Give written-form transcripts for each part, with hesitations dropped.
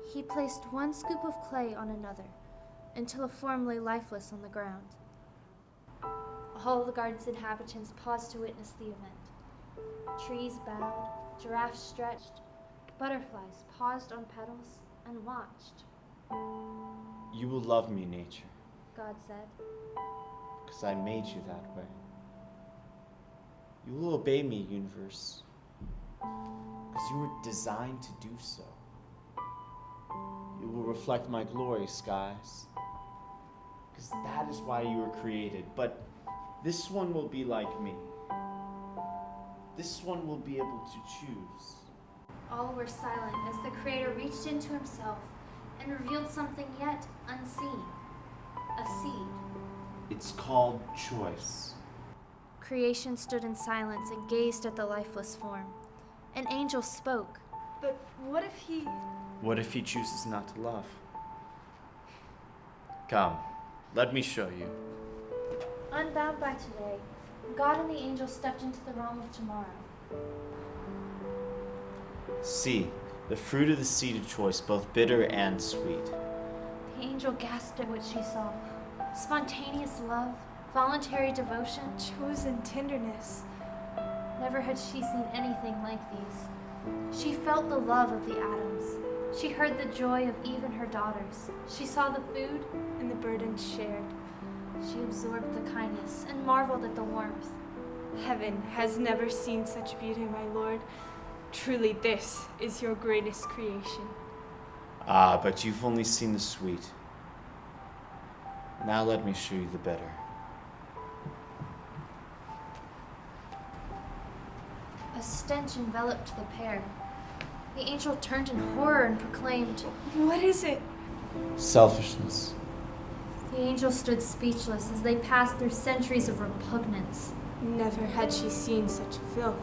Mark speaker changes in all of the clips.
Speaker 1: He placed one scoop of clay on another, until a form lay lifeless on the ground. All the garden's inhabitants paused to witness the event. Trees bowed, giraffes stretched, butterflies paused on petals and watched.
Speaker 2: You will love me, nature,
Speaker 1: God said.
Speaker 2: because I made you that way. You will obey me, universe, because you were designed to do so. You will reflect my glory, skies, because that is why you were created. But this one will be like me. This one will be able to choose.
Speaker 1: All were silent as the Creator reached into himself and revealed something yet unseen, a seed.
Speaker 2: It's called choice.
Speaker 1: Creation stood in silence and gazed at the lifeless form. An angel spoke.
Speaker 3: But what if he...
Speaker 2: What if he chooses not to love? Come, let me show you.
Speaker 1: Unbound by today, God and the angel stepped into the realm of tomorrow.
Speaker 2: See, the fruit of the seed of choice, both bitter and sweet.
Speaker 1: The angel gasped at what she saw. Spontaneous love, voluntary devotion.
Speaker 3: chosen tenderness?
Speaker 1: Never had she seen anything like these. She felt the love of the atoms. She heard the joy of Eve and her daughters. She saw the food
Speaker 3: And the burdens shared.
Speaker 1: She absorbed the kindness and marveled at the warmth.
Speaker 3: Heaven has never seen such beauty, my Lord. Truly, this is your greatest creation.
Speaker 2: Ah, but you've only seen the sweet. Now let me show you the bitter.
Speaker 1: A stench enveloped the pair. The angel turned in horror and proclaimed,
Speaker 3: What is it?
Speaker 2: Selfishness.
Speaker 1: The angel stood speechless as they passed through centuries of repugnance.
Speaker 3: Never had she seen such filth.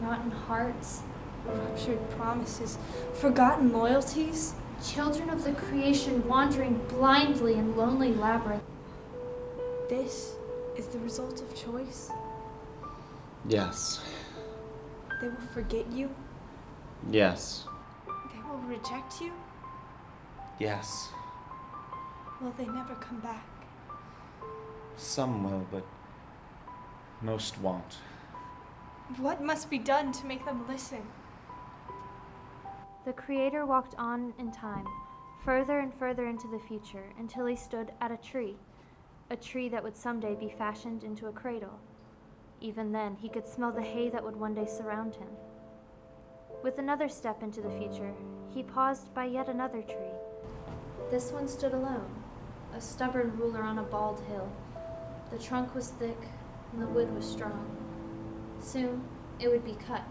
Speaker 1: Rotten hearts,
Speaker 3: Ruptured promises, forgotten loyalties.
Speaker 1: children of the creation wandering blindly in lonely labyrinth.
Speaker 3: This is the result of choice.
Speaker 2: Yes.
Speaker 3: They will forget you.
Speaker 2: Yes.
Speaker 3: They will reject you.
Speaker 2: Yes.
Speaker 3: Will they never come back?
Speaker 2: Some will, but most won't.
Speaker 3: What must be done to make them listen?
Speaker 1: The Creator walked on in time, further and further into the future, until he stood at a tree that would someday be fashioned into a cradle. Even then, he could smell the hay that would one day surround him. With another step into the future, he paused by yet another tree. This one stood alone, a stubborn ruler on a bald hill. The trunk was thick, and the wood was strong. Soon, it would be cut.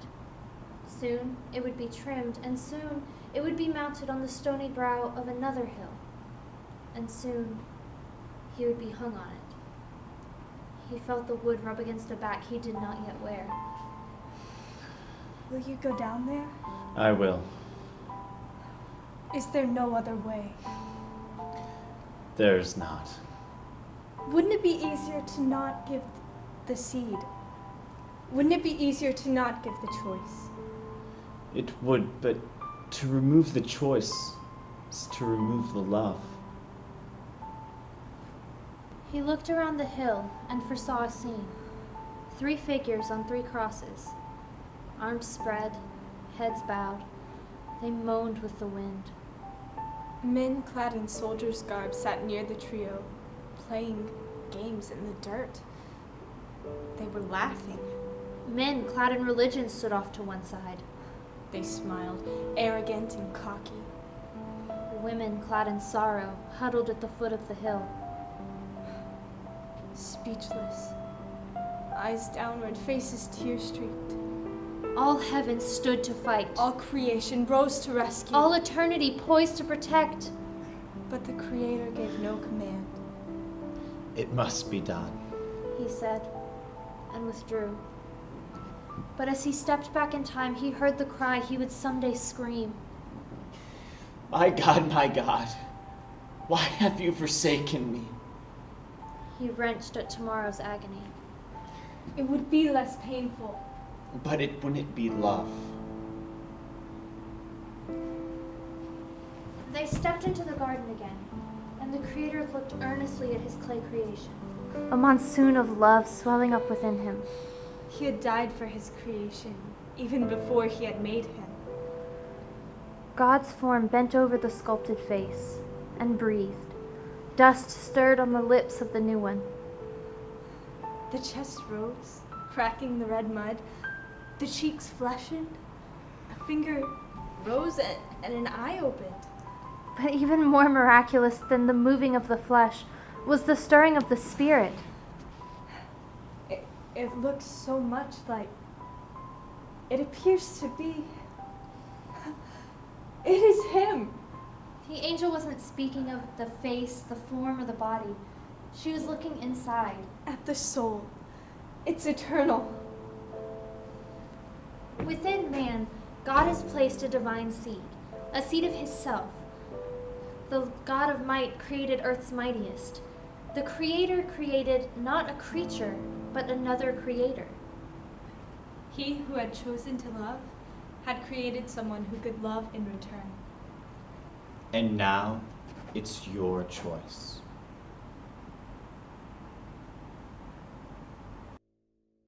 Speaker 1: Soon, it would be trimmed, and soon, it would be mounted on the stony brow of another hill. And soon, he would be hung on it. He felt the wood rub against a back he did not yet wear.
Speaker 3: Will you go down there?
Speaker 2: I will.
Speaker 3: Is there no other way?
Speaker 2: There's not.
Speaker 3: Wouldn't it be easier to not give the seed? Wouldn't it be easier to not give the choice?
Speaker 2: It would, but to remove the choice is to remove the love.
Speaker 1: He looked around the hill and foresaw a scene. 3 figures on 3 crosses. Arms spread, heads bowed. They moaned with the wind.
Speaker 3: Men clad in soldiers' garb sat near the trio, playing games in the dirt. They were laughing.
Speaker 1: Men clad in religion stood off to one side.
Speaker 3: They smiled, arrogant and cocky.
Speaker 1: Women clad in sorrow huddled at the foot of the hill.
Speaker 3: Speechless, eyes downward, faces tear-streaked.
Speaker 1: All heaven stood to fight.
Speaker 3: All creation rose to rescue.
Speaker 1: All eternity poised to protect.
Speaker 3: But the Creator gave no command.
Speaker 2: It must be done.
Speaker 1: He said, and withdrew. But as he stepped back in time, he heard the cry he would someday scream.
Speaker 2: My God, why have you forsaken me?
Speaker 1: He wrenched at tomorrow's agony.
Speaker 3: It would be less painful.
Speaker 2: But it wouldn't be love.
Speaker 1: They stepped into the garden again, and the Creator looked earnestly at his clay creation, a monsoon of love swelling up within him.
Speaker 3: He had died for his creation, even before he had made him.
Speaker 1: God's form bent over the sculpted face and breathed. Dust stirred on the lips of the new one.
Speaker 3: The chest rose, cracking the red mud. The cheeks fleshened. A finger rose and an eye opened.
Speaker 1: But even more miraculous than the moving of the flesh was the stirring of the spirit.
Speaker 3: It looks so much like... It appears to be... It is him!
Speaker 1: The angel wasn't speaking of the face, the form, or the body. She was looking inside.
Speaker 3: At the soul. It's eternal.
Speaker 1: Within man, God has placed a divine seed, a seed of his self. The God of might created earth's mightiest. The Creator created not a creature, but another creator.
Speaker 3: He who had chosen to love had created someone who could love in return.
Speaker 2: And now, it's your choice.